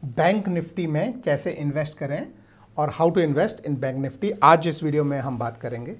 Bank Nifty में कैसे invest करें और how to invest in bank Nifty, आज इस वीडियो में हम बात करेंगे।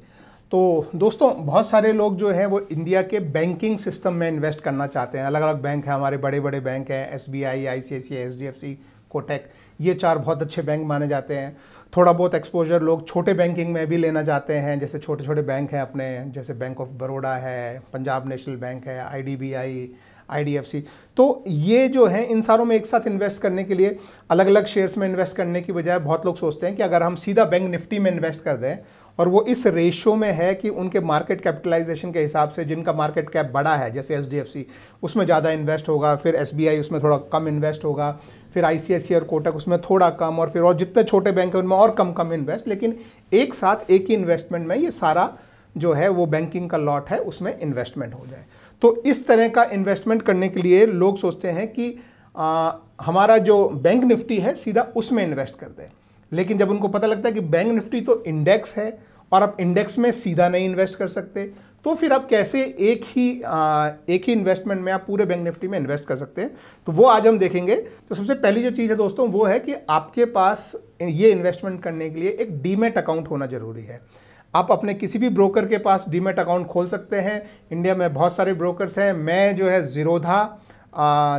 तो दोस्तों, बहुत सारे लोग जो हैं वो इंडिया के बैंकिंग सिस्टम में इन्वेस्ट करना चाहते हैं। अलग अलग बैंक हैं, हमारे बड़े बड़े बैंक हैं, SBI, ICICI, HDFC, कोटक, ये चार बहुत अच्छे बैंक माने जाते हैं। थोड़ा बहुत एक्सपोजर लोग छोटे बैंकिंग में भी लेना चाहते हैं, जैसे छोटे छोटे बैंक हैं अपने, जैसे बैंक ऑफ बड़ौदा है, पंजाब नेशनल बैंक है, IDBI, IDFC। तो ये जो है इन सारों में एक साथ इन्वेस्ट करने के लिए अलग अलग शेयर्स में इन्वेस्ट करने की बजाय बहुत लोग सोचते हैं कि अगर हम सीधा बैंक निफ्टी में इन्वेस्ट कर दें और वो इस रेशो में है कि उनके मार्केट कैपिटलाइजेशन के हिसाब से, जिनका मार्केट कैप बड़ा है जैसे HDFC, उसमें ज़्यादा इन्वेस्ट होगा, फिर SBI उसमें थोड़ा कम इन्वेस्ट होगा, फिर ICICI और कोटक उसमें थोड़ा कम, और फिर और जितने छोटे बैंक हैं उनमें और कम कम इन्वेस्ट। लेकिन एक साथ एक ही इन्वेस्टमेंट में ये सारा जो है वो बैंकिंग का लॉट है उसमें इन्वेस्टमेंट हो जाए। तो इस तरह का इन्वेस्टमेंट करने के लिए लोग सोचते हैं कि हमारा जो बैंक निफ्टी है सीधा उसमें इन्वेस्ट कर दें। लेकिन जब उनको पता लगता है कि बैंक निफ्टी तो इंडेक्स है और आप इंडेक्स में सीधा नहीं इन्वेस्ट कर सकते, तो फिर आप कैसे एक ही इन्वेस्टमेंट में आप पूरे बैंक निफ्टी में इन्वेस्ट कर सकते हैं, तो वो आज हम देखेंगे। तो सबसे पहली जो चीज़ है दोस्तों वो है कि आपके पास ये इन्वेस्टमेंट करने के लिए एक डीमैट अकाउंट होना जरूरी है। आप अपने किसी भी ब्रोकर के पास डीमैट अकाउंट खोल सकते हैं। इंडिया में बहुत सारे ब्रोकर्स हैं। मैं जो है ज़ीरोधा,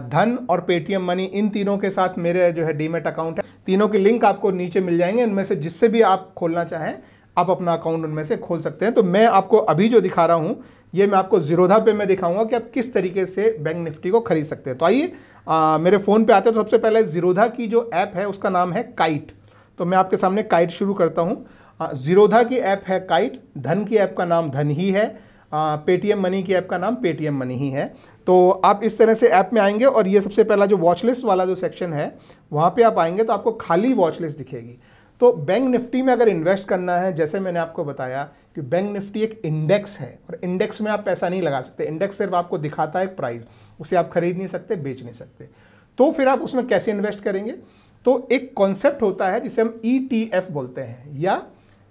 धन और पेटीएम मनी, इन तीनों के साथ मेरे जो है डीमैट अकाउंट है। तीनों के लिंक आपको नीचे मिल जाएंगे। इनमें से जिससे भी आप खोलना चाहें आप अपना अकाउंट उनमें से खोल सकते हैं। तो मैं आपको अभी जो दिखा रहा हूँ ये मैं आपको ज़ीरोधा पे मैं दिखाऊंगा कि आप किस तरीके से बैंक निफ्टी को खरीद सकते हैं। तो आइए मेरे फ़ोन पे आते हैं। तो सबसे पहले ज़ीरोधा की जो ऐप है उसका नाम है काइट। तो मैं आपके सामने काइट शुरू करता हूँ। ज़ीरोधा की ऐप है काइट, धन की ऐप का नाम धन ही है, पेटीएम मनी की ऐप का नाम पेटीएम मनी ही है। तो आप इस तरह से ऐप में आएंगे और ये सबसे पहला जो वॉच लिस्ट वाला जो सेक्शन है वहाँ पे आप आएंगे तो आपको खाली वॉच लिस्ट दिखेगी। तो बैंक निफ्टी में अगर इन्वेस्ट करना है, जैसे मैंने आपको बताया कि बैंक निफ्टी एक इंडेक्स है और इंडेक्स में आप पैसा नहीं लगा सकते। इंडेक्स सिर्फ आपको दिखाता है एक प्राइस, उसे आप खरीद नहीं सकते, बेच नहीं सकते। तो फिर आप उसमें कैसे इन्वेस्ट करेंगे? तो एक कॉन्सेप्ट होता है जिसे हम ETF बोलते हैं, या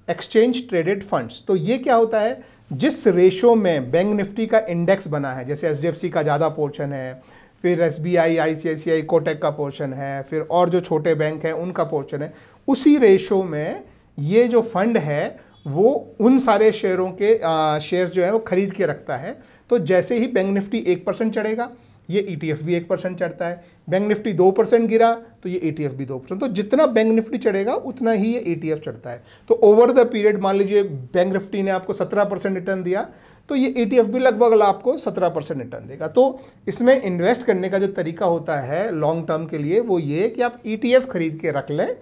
एक्सचेंज ट्रेडेड फंड्स। तो ये क्या होता है, जिस रेशो में बैंक निफ्टी का इंडेक्स बना है, जैसे HDFC का ज़्यादा पोर्शन है, फिर SBI, ICICI, कोटक का पोर्शन है, फिर और जो छोटे बैंक हैं उनका पोर्शन है, उसी रेशो में ये जो फंड है वो उन सारे शेयरों के शेयर्स जो है वो खरीद के रखता है। तो जैसे ही बैंक निफ्टी 1% चढ़ेगा ये ETF भी 1% चढ़ता है। बैंक निफ्टी 2% गिरा तो ये ETF भी 2%। तो जितना बैंक निफ्टी चढ़ेगा उतना ही ये ETF चढ़ता है। तो ओवर द पीरियड मान लीजिए बैंक निफ्टी ने आपको 17% रिटर्न दिया तो ये ETF भी लगभग आपको 17% रिटर्न देगा। तो इसमें इन्वेस्ट करने का जो तरीका होता है लॉन्ग टर्म के लिए वो ये कि आप ETF खरीद के रख लें,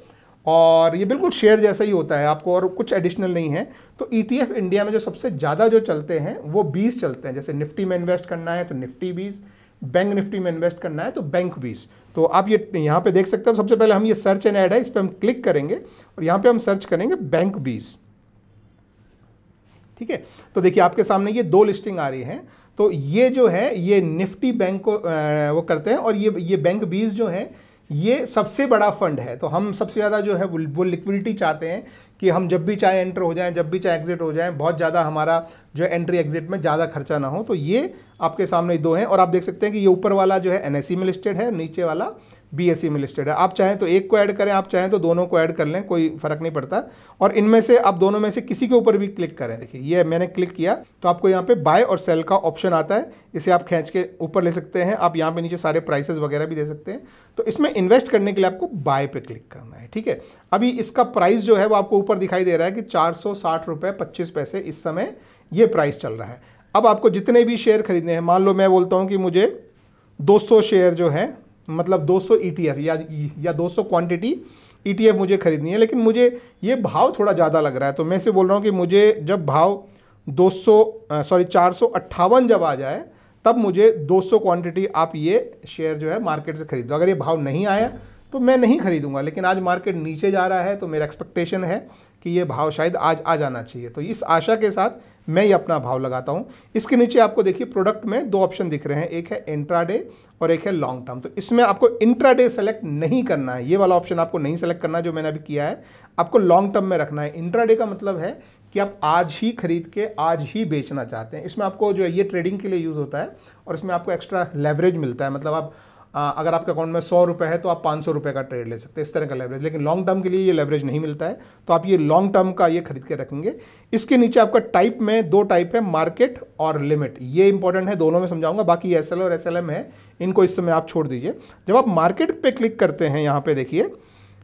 और ये बिल्कुल शेयर जैसा ही होता है, आपको और कुछ एडिशनल नहीं है। तो ETF इंडिया में जो सबसे ज़्यादा जो चलते हैं वो 20 चलते हैं। जैसे निफ्टी में इन्वेस्ट करना है तो निफ्टी 20, बैंक निफ्टी में इन्वेस्ट करना है तो बैंक 20। तो आप ये यहाँ पे देख सकते हो। सबसे पहले हम ये सर्च एंड ऐड है, इस पर हम क्लिक करेंगे और यहाँ पे हम सर्च करेंगे बैंक 20। ठीक है, तो देखिए आपके सामने ये दो लिस्टिंग आ रही हैं। तो ये जो है ये निफ्टी बैंक को वो करते हैं, और ये बैंक 20 जो है ये सबसे बड़ा फंड है। तो हम सबसे ज़्यादा जो है वो लिक्विडिटी चाहते हैं कि हम जब भी चाहे एंटर हो जाएं, जब भी चाहे एग्जिट हो जाएं, बहुत ज़्यादा हमारा जो एंट्री एग्जिट में ज़्यादा खर्चा ना हो। तो ये आपके सामने दो हैं, और आप देख सकते हैं कि ये ऊपर वाला जो है NSE में लिस्टेड है, नीचे वाला BSE में लिस्टेड है। आप चाहें तो एक को ऐड करें, आप चाहें तो दोनों को ऐड कर लें, कोई फ़र्क नहीं पड़ता। और इनमें से आप दोनों में से किसी के ऊपर भी क्लिक करें। देखिए ये मैंने क्लिक किया तो आपको यहाँ पे बाय और सेल का ऑप्शन आता है, इसे आप खींच के ऊपर ले सकते हैं। आप यहाँ पे नीचे सारे प्राइसेस वगैरह भी दे सकते हैं। तो इसमें इन्वेस्ट करने के लिए आपको बाय पे क्लिक करना है। ठीक है, अभी इसका प्राइस जो है वो आपको ऊपर दिखाई दे रहा है कि 460 रुपये 25 पैसे इस समय ये प्राइस चल रहा है। अब आपको जितने भी शेयर खरीदने हैं, मान लो मैं बोलता हूँ कि मुझे 200 शेयर जो है, मतलब 200 ETF या 200 क्वांटिटी ETF मुझे खरीदनी है, लेकिन मुझे ये भाव थोड़ा ज़्यादा लग रहा है। तो मैं से बोल रहा हूँ कि मुझे जब भाव 458 जब आ जाए तब मुझे 200 क्वांटिटी आप ये शेयर जो है मार्केट से खरीद दो। अगर ये भाव नहीं आया तो मैं नहीं खरीदूंगा, लेकिन आज मार्केट नीचे जा रहा है तो मेरा एक्सपेक्टेशन है कि ये भाव शायद आज आ जाना चाहिए। तो इस आशा के साथ मैं ये अपना भाव लगाता हूँ। इसके नीचे आपको देखिए प्रोडक्ट में दो ऑप्शन दिख रहे हैं, एक है इंट्राडे और एक है लॉन्ग टर्म। तो इसमें आपको इंट्राडे सेलेक्ट नहीं करना है, ये वाला ऑप्शन आपको नहीं सेलेक्ट करना है जो मैंने अभी किया है, आपको लॉन्ग टर्म में रखना है। इंट्राडे का मतलब है कि आप आज ही खरीद के आज ही बेचना चाहते हैं। इसमें आपको जो है ये ट्रेडिंग के लिए यूज़ होता है और इसमें आपको एक्स्ट्रा लेवरेज मिलता है। मतलब आप अगर आपके अकाउंट में 100 रुपये है तो आप 500 रुपये का ट्रेड ले सकते हैं, इस तरह का लेवरेज। लेकिन लॉन्ग टर्म के लिए ये लेवरेज नहीं मिलता है, तो आप ये लॉन्ग टर्म का ये खरीद के रखेंगे। इसके नीचे आपका टाइप में 2 टाइप है, मार्केट और लिमिट। ये इंपॉर्टेंट है, दोनों में समझाऊंगा। बाकी एसएल और एसएलएम है, इनको इस समय आप छोड़ दीजिए। जब आप मार्केट पे क्लिक करते हैं, यहाँ पे देखिए,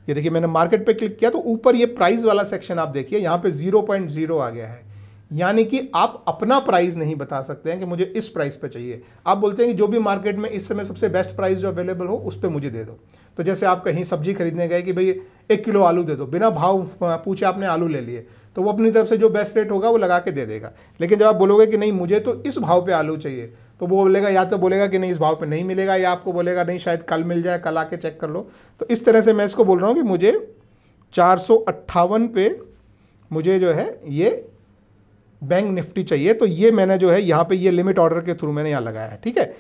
ये देखिए मैंने मार्केट पे क्लिक किया तो ऊपर ये प्राइस वाला सेक्शन आप देखिए, यहाँ पे 0.0 आ गया है। यानी कि आप अपना प्राइस नहीं बता सकते हैं कि मुझे इस प्राइस पे चाहिए। आप बोलते हैं कि जो भी मार्केट में इस समय सबसे बेस्ट प्राइस जो अवेलेबल हो उस पे मुझे दे दो। तो जैसे आप कहीं सब्जी खरीदने गए कि भाई 1 किलो आलू दे दो, बिना भाव पूछे आपने आलू ले लिए, तो वो अपनी तरफ से जो बेस्ट रेट होगा वो लगा के दे देगा। लेकिन जब आप बोलोगे कि नहीं मुझे तो इस भाव पे आलू चाहिए, तो वो बोलेगा, या तो बोलेगा कि नहीं इस भाव पे नहीं मिलेगा, या आपको बोलेगा नहीं शायद कल मिल जाए, कल आके चेक कर लो। तो इस तरह से मैं इसको बोल रहा हूँ कि मुझे 458 पे मुझे जो है ये बैंक निफ्टी चाहिए। तो ये मैंने जो है यहाँ पे ये लिमिट ऑर्डर के थ्रू मैंने यहाँ लगाया है, ठीक है।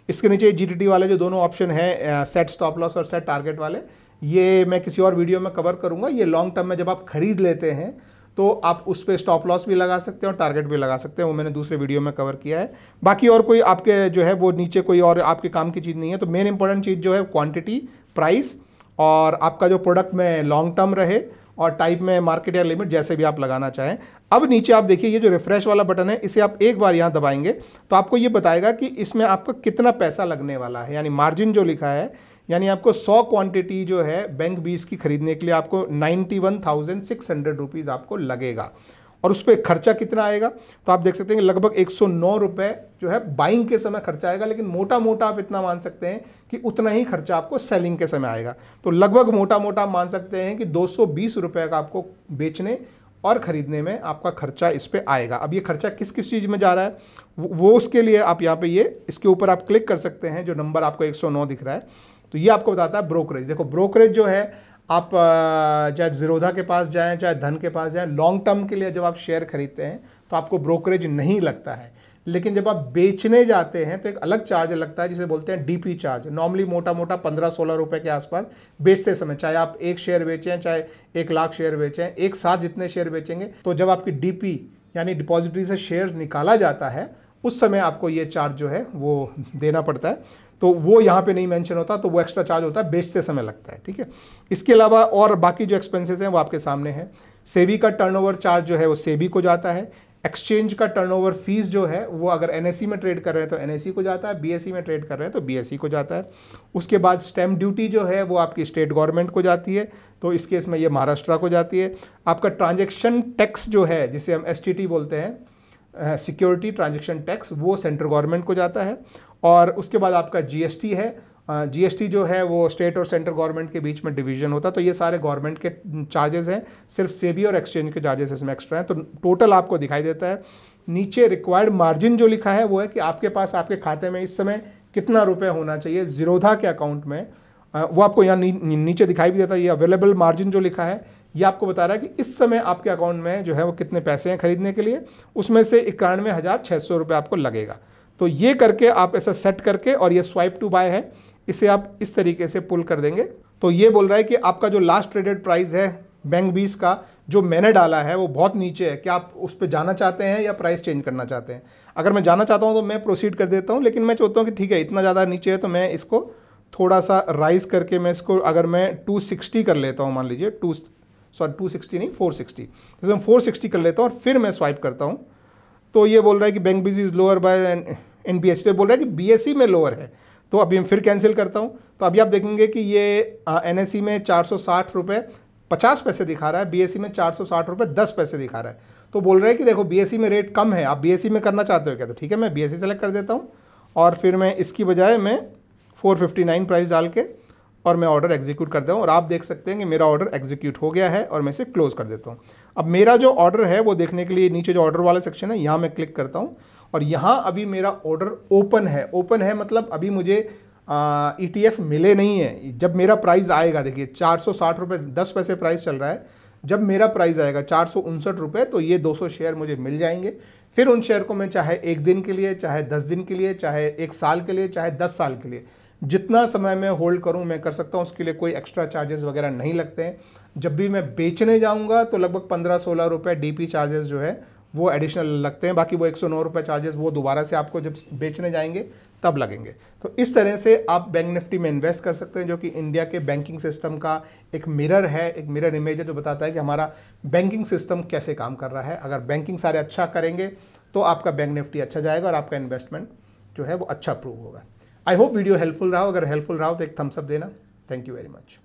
इसके नीचे जीटीटी वाले जो दोनों ऑप्शन हैं, सेट स्टॉप लॉस और सेट टारगेट वाले, ये मैं किसी और वीडियो में कवर करूँगा। ये लॉन्ग टर्म में जब आप खरीद लेते हैं तो आप उस पर स्टॉप लॉस भी लगा सकते हैं और टारगेट भी लगा सकते हैं, वो मैंने दूसरे वीडियो में कवर किया है। बाकी और कोई आपके जो है वो नीचे कोई और आपके काम की चीज़ नहीं है। तो मेन इंपॉर्टेंट चीज़ जो है क्वांटिटी, प्राइस, और आपका जो प्रोडक्ट में लॉन्ग टर्म रहे, और टाइप में मार्केट या लिमिट, जैसे भी आप लगाना चाहें। अब नीचे आप देखिए ये जो रिफ्रेश वाला बटन है, इसे आप एक बार यहाँ दबाएंगे तो आपको ये बताएगा कि इसमें आपका कितना पैसा लगने वाला है, यानी मार्जिन जो लिखा है। यानी आपको 100 क्वांटिटी जो है बैंक 20 की खरीदने के लिए आपको 91,600 रुपीज़ आपको लगेगा। और उस पर खर्चा कितना आएगा, तो आप देख सकते हैं कि लगभग 109 रुपये जो है बाइंग के समय खर्चा आएगा। लेकिन मोटा मोटा आप इतना मान सकते हैं कि उतना ही खर्चा आपको सेलिंग के समय आएगा। तो लगभग मोटा मोटा आप मान सकते हैं कि 220 रुपये का आपको बेचने और ख़रीदने में आपका खर्चा इस पर आएगा। अब ये खर्चा किस किस चीज़ में जा रहा है वो उसके लिए आप यहाँ पे ये इसके ऊपर आप क्लिक कर सकते हैं। जो नंबर आपको 109 दिख रहा है, तो ये आपको बताता है ब्रोकरेज। देखो ब्रोकरेज जो है, आप चाहे ज़ीरोधा के पास जाएं, चाहे धन के पास जाएं, लॉन्ग टर्म के लिए जब आप शेयर खरीदते हैं तो आपको ब्रोकरेज नहीं लगता है। लेकिन जब आप बेचने जाते हैं तो एक अलग चार्ज लगता है जिसे बोलते हैं डीपी चार्ज। नॉर्मली मोटा मोटा 15-16 रुपये के आसपास बेचते समय, चाहे आप 1 शेयर बेचें, चाहे 1 लाख शेयर बेचें, एक साथ जितने शेयर बेचेंगे, तो जब आपकी डीपी यानी डिपॉजिटरी से शेयर निकाला जाता है उस समय आपको ये चार्ज जो है वो देना पड़ता है। तो वो यहाँ पे नहीं मेंशन होता, तो वो एक्स्ट्रा चार्ज होता है, बेचते समय लगता है, ठीक है। इसके अलावा और बाकी जो एक्सपेंसेस हैं वो आपके सामने हैं। सेबी का टर्नओवर चार्ज जो है वो सेबी को जाता है। एक्सचेंज का टर्नओवर फीस जो है वो अगर एनएसई में ट्रेड कर रहे हैं तो एनएसई को जाता है, बीएसई में ट्रेड कर रहे हैं तो बीएसई को जाता है। उसके बाद स्टैम्प ड्यूटी जो है वो आपकी स्टेट गवर्नमेंट को जाती है, तो इस केस में ये महाराष्ट्र को जाती है। आपका ट्रांजैक्शन टैक्स जो है जिसे हम एसटीटी बोलते हैं, सिक्योरिटी ट्रांजैक्शन टैक्स, वो सेंट्रल गवर्नमेंट को जाता है। और उसके बाद आपका जीएसटी है। जीएसटी जो है वो स्टेट और सेंट्रल गवर्नमेंट के बीच में डिवीजन होता है। तो ये सारे गवर्नमेंट के चार्जेस हैं, सिर्फ सेबी और एक्सचेंज के चार्जेस इसमें एक्स्ट्रा हैं। तो टोटल आपको दिखाई देता है। नीचे रिक्वायर्ड मार्जिन जो लिखा है वो है कि आपके पास आपके खाते में इस समय कितना रुपये होना चाहिए ज़ीरोधा के अकाउंट में, वो आपको यहाँ नीचे दिखाई भी देता है। ये अवेलेबल मार्जिन जो लिखा है ये आपको बता रहा है कि इस समय आपके अकाउंट में जो है वो कितने पैसे हैं खरीदने के लिए, उसमें से 91,600 रुपये आपको लगेगा। तो ये करके आप ऐसा सेट करके, और ये स्वाइप टू बाय है, इसे आप इस तरीके से पुल कर देंगे। तो ये बोल रहा है कि आपका जो लास्ट ट्रेडेड प्राइस है बैंक 20 का जो मैंने डाला है वो बहुत नीचे है, क्या आप उस पर जाना चाहते हैं या प्राइस चेंज करना चाहते हैं। अगर मैं जाना चाहता हूँ तो मैं प्रोसीड कर देता हूँ, लेकिन मैं चाहता हूँ कि ठीक है इतना ज़्यादा नीचे है तो मैं इसको थोड़ा सा राइज करके मैं इसको अगर मैं 260 कर लेता हूँ, मान लीजिए 260 नहीं 460, तो मैं 460 कर लेता हूँ और फिर मैं स्वाइप करता हूँ। तो ये बोल रहा है कि bank BSE is lower by an BSE, तो बोल रहा है कि बीएसई में लोअर है। तो अभी मैं फिर कैंसिल करता हूँ। तो अभी आप देखेंगे कि ये एनएसई में 460 रुपये 50 पैसे दिखा रहा है, बीएसई में 460 रुपये 10 पैसे दिखा रहा है। तो बोल रहे हैं कि देखो बीएसई में रेट कम है, आप बीएसई में करना चाहते हो क्या, तो ठीक है मैं बीएसई सेलेक्ट कर देता हूँ और फिर मैं इसकी बजाय मैं 459 प्राइस डाल के और मैं ऑर्डर एग्जीक्यूट करता हूँ। और आप देख सकते हैं कि मेरा ऑर्डर एग्जीक्यूट हो गया है और मैं इसे क्लोज कर देता हूँ। अब मेरा जो ऑर्डर है वो देखने के लिए नीचे जो ऑर्डर वाला सेक्शन है यहाँ मैं क्लिक करता हूँ और यहाँ अभी मेरा ऑर्डर ओपन है। ओपन है मतलब अभी मुझे ETF मिले नहीं है। जब मेरा प्राइस आएगा, देखिए 460 रुपये 10 पैसे प्राइस चल रहा है, जब मेरा प्राइस आएगा 459 रुपये तो ये 200 शेयर मुझे मिल जाएंगे। फिर उन शेयर को मैं चाहे 1 दिन के लिए, चाहे 10 दिन के लिए, चाहे 1 साल के लिए, चाहे 10 साल के लिए, जितना समय मैं होल्ड करूं मैं कर सकता हूं। उसके लिए कोई एक्स्ट्रा चार्जेस वगैरह नहीं लगते हैं। जब भी मैं बेचने जाऊंगा तो लगभग 15-16 रुपये DP चार्जेस जो है वो एडिशनल लगते हैं। बाकी वो 109 रुपये चार्जेस वो दोबारा से आपको जब बेचने जाएंगे तब लगेंगे। तो इस तरह से आप बैंक निफ्टी में इन्वेस्ट कर सकते हैं, जो कि इंडिया के बैंकिंग सिस्टम का एक मिरर है, एक मिरर इमेज है, जो बताता है कि हमारा बैंकिंग सिस्टम कैसे काम कर रहा है। अगर बैंकिंग सारे अच्छा करेंगे तो आपका बैंक निफ्टी अच्छा जाएगा और आपका इन्वेस्टमेंट जो है वो अच्छा प्रूव होगा। आई होप वीडियो हेल्पफुल रहा हो। अगर हेल्पफुल रहा हो तो एक थम्स अप देना। Thank you very much.